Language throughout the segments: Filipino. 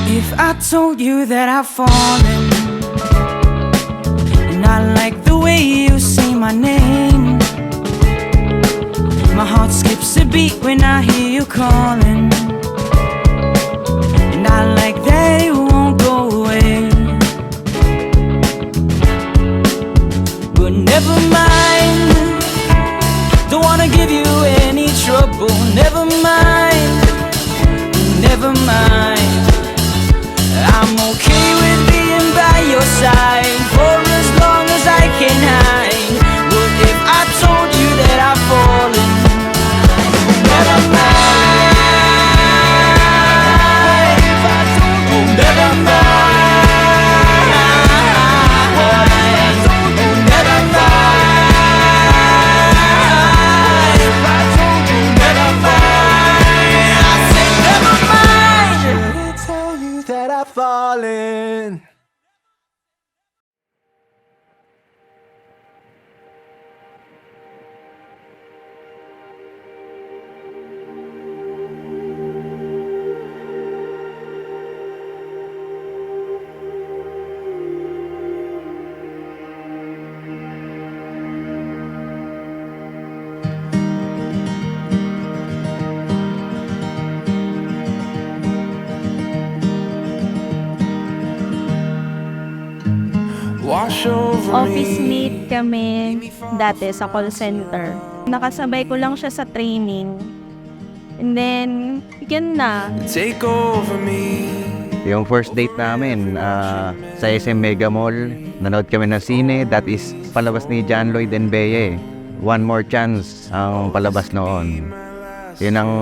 If I told you that I've fallen, and I like the way you say my name, my heart skips a beat when I hear you calling, and I like that it won't go away. But never mind, don't wanna give you any trouble. Never mind, never mind, I'm okay with being by your side for as long as I can hide. What if I told you that I've fallen? Never mind, if I told you, never mind, never mind, if I told you, never mind, I said never mind. Should I tell you that I've fallen? Office mate kami dati sa call center. Nakasabay ko lang siya sa training. And then, yun na. Take over me. Yung first date namin sa SM Mega Mall, nanood kami ng sine. That is palabas ni John Lloyd and Beye. One More Chance ang palabas noon. Yun ang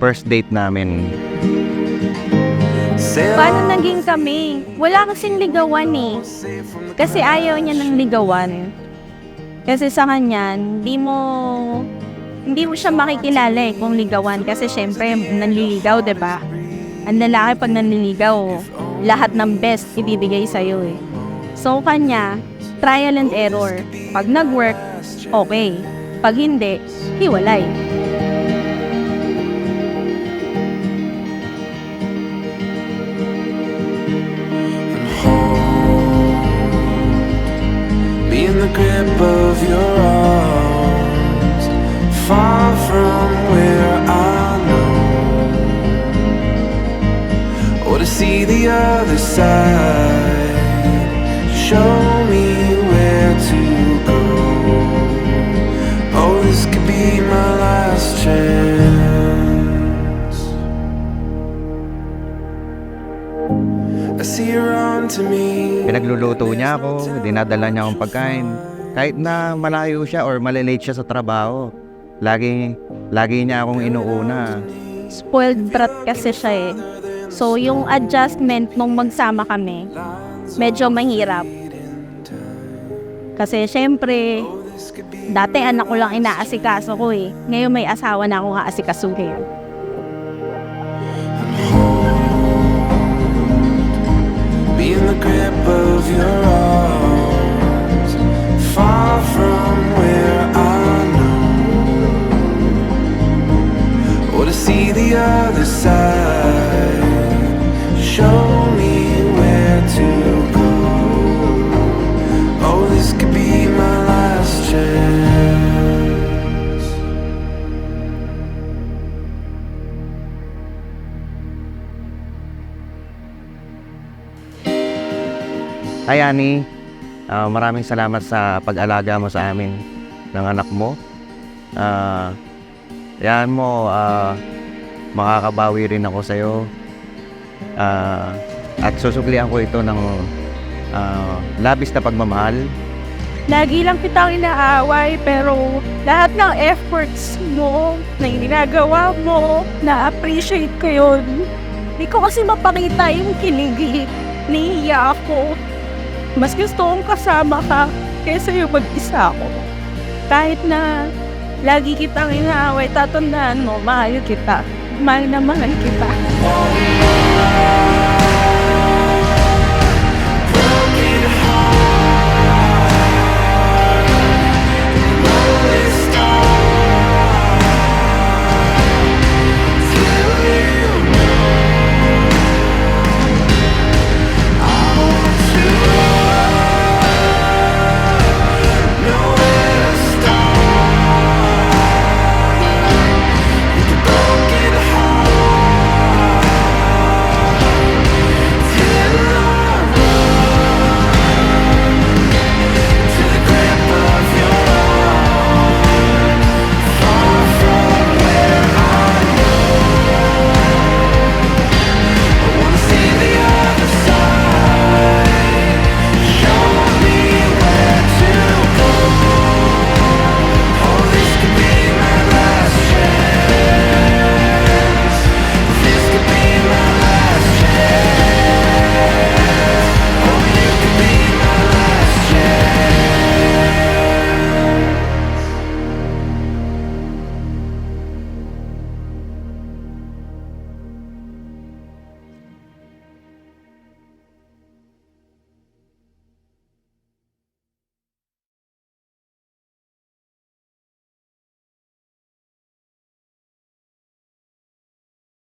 first date namin. Paano naging kami? Wala kasing ligawan eh. Kasi ayaw niya ng ligawan. Kasi sa kanya, hindi mo siya makikilala eh kung ligawan. Kasi syempre, nanliligaw, diba? Ang lalaki pag nanliligaw, lahat ng best ibibigay sa'yo eh. So kanya, trial and error. Pag nag-work, okay. Pag hindi, hiwalay. In the grip of your arms, far from where I know, or to see the other side, show me where to go. Oh, this could be my last chance. I see her on to me. Pinagluluto niya ako, dinadala niya akong pagkain. Kahit na malayo siya or malilate siya sa trabaho, lagi niya akong inuuna. Spoiled brat kasi siya eh. So yung adjustment nung magsama kami, medyo mahirap. Kasi syempre, dati anak ko lang inaasikaso ko eh. Ngayon may asawa na akong aasikasuhin. Be in the grip of your arms, far from where I know, or to see the other side, show me where to go. Oh, this could be my last chance. Hi Annie, maraming salamat sa pag-alaga mo sa amin ng anak mo. Yan mo, makakabawi rin ako sa'yo. At susuklian ko ito ng labis na pagmamahal. Lagi lang kitang inaaway pero lahat ng efforts mo na ginagawa mo, na-appreciate ko yun. Hindi ko kasi mapakita yung kilig. Nahihiya ako. Mas gusto kong kasama ka kaysa yung mag-isa ako. Kahit na lagi kitang inaaway, tatandaan mo, mahal kita. Mahal na mahal kita.